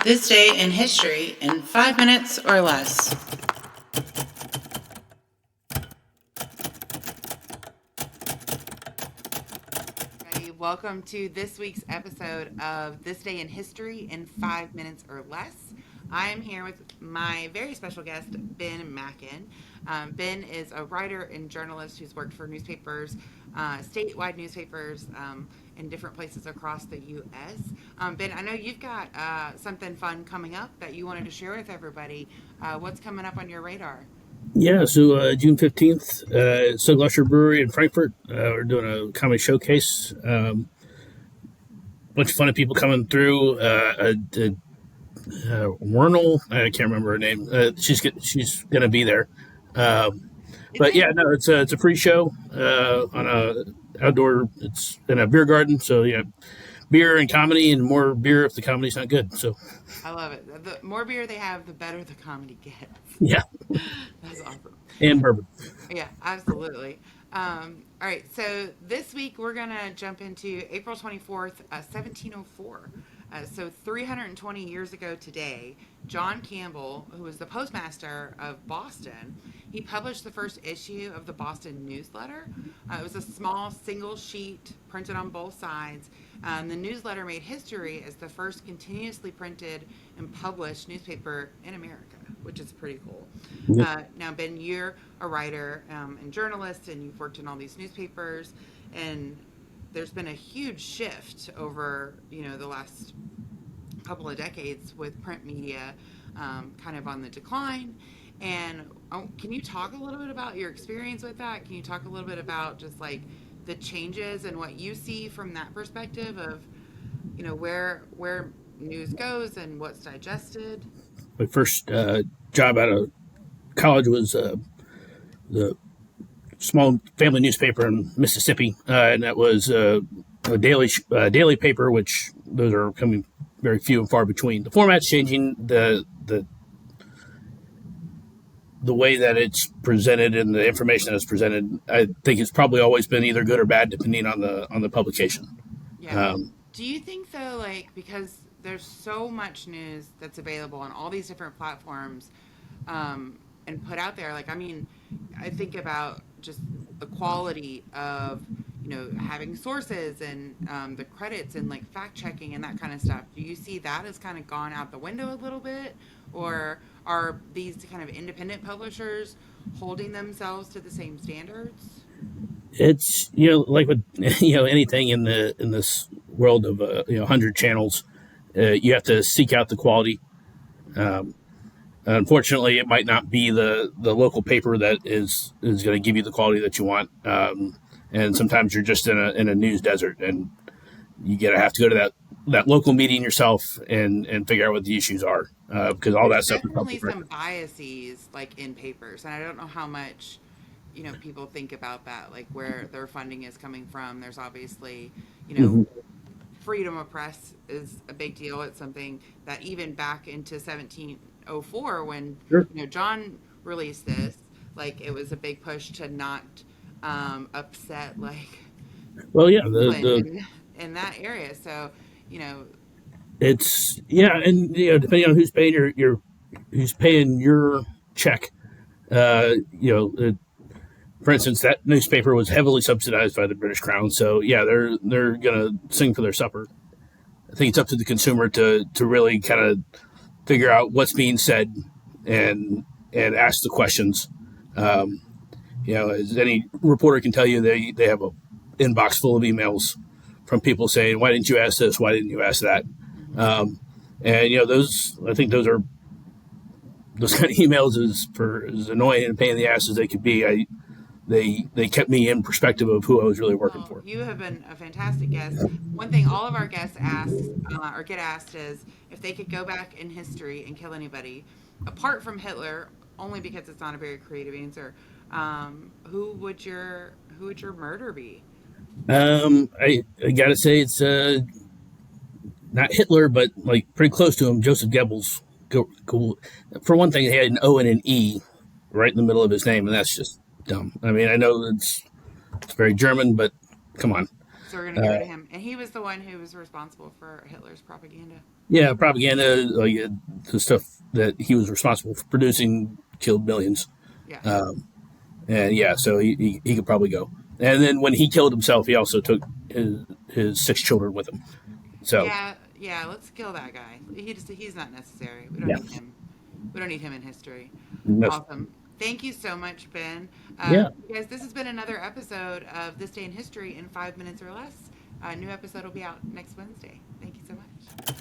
This day in history in 5 minutes or less. Welcome to this week's episode of This Day in History in 5 minutes or less. I am here with my very special guest, Ben Mackin. Ben is a writer and journalist who's worked for newspapers, statewide newspapers, in different places across the U.S. Ben, I know you've got something fun coming up that you wanted to share with everybody. What's coming up on your radar? Yeah, so June 15th, Sig Luscher Brewery in Frankfort. We're doing a comedy showcase. Bunch of funny people coming through. Wornall, I can't remember her name. She's going to be there. But yeah, no, it's a free show on a outdoor. It's in a beer garden, so yeah, beer and comedy, and more beer if the comedy's not good. So I love it. The more beer they have, the better the comedy gets. Yeah, that's awesome. And bourbon. Yeah, absolutely. All right, so this week we're gonna jump into April 24th, 1704. So 320 years ago today, Jon Campbell, who was the postmaster of Boston, he published the first issue of the Boston newsletter. It was a small single sheet printed on both sides. The newsletter made history as the first continuously printed and published newspaper in America, which is pretty cool. Now, Ben, you're a writer and journalist, and you've worked in all these newspapers, and there's been a huge shift over, the last couple of decades with print media kind of on the decline. And can you talk a little bit about your experience with that? Can you talk a little bit about just like the changes and what you see from that perspective of, where news goes and what's digested? My first job out of college was the small family newspaper in Mississippi, and that was a daily paper, which those are coming very few and far between. The format's changing, the way that it's presented and the information that is presented. I think it's probably always been either good or bad depending on the publication. Yeah. Do you think though, like, because there's so much news that's available on all these different platforms, and put out there, like, I mean, I think about just the quality of, having sources and the credits and like fact checking and that kind of stuff. Do you see that has kind of gone out the window a little bit, or are these kind of independent publishers holding themselves to the same standards? It's like with anything in this world of 100 channels, you have to seek out the quality. Unfortunately, it might not be the local paper that is going to give you the quality that you want. And sometimes you're just in a news desert, and you have to go to that local meeting yourself and figure out what the issues are, because all that stuff is definitely some biases like in papers, and I don't know how much people think about that, like where their funding is coming from. There's obviously freedom of press is a big deal. It's something that even back into 1704 when John released this, like it was a big push to not upset like in that area. So it's and depending on who's paying who's paying your check, for instance, that newspaper was heavily subsidized by the British Crown, so they're gonna sing for their supper. I think it's up to the consumer to really kind of figure out what's being said and ask the questions. As any reporter can tell you, they have a inbox full of emails from people saying, "Why didn't you ask this? Why didn't you ask that?" And those kind of emails is for as annoying and pain in the ass as they could be. They kept me in perspective of who I was really working for. You have been a fantastic guest. One thing all of our guests ask or get asked is if they could go back in history and kill anybody, apart from Hitler, only because it's not a very creative answer. Who would your murder be? I gotta say it's not Hitler, but like pretty close to him. Joseph Goebbels. Cool. For one thing, he had an O and an E right in the middle of his name, and that's just dumb. I mean, I know it's very German, but come on. So we're gonna get rid of him. And he was the one who was responsible for Hitler's propaganda. Yeah, propaganda, the stuff that he was responsible for producing killed millions. Yeah. And yeah, so he could probably go. And then when he killed himself, he also took his 6 children with him. So Yeah. Let's kill that guy. He's not necessary. We don't yeah, need him. We don't need him in history. no, Awesome. Thank you so much, Ben. yeah. You guys, this has been another episode of This Day in History in 5 minutes or less. A new episode will be out next Wednesday. Thank you so much.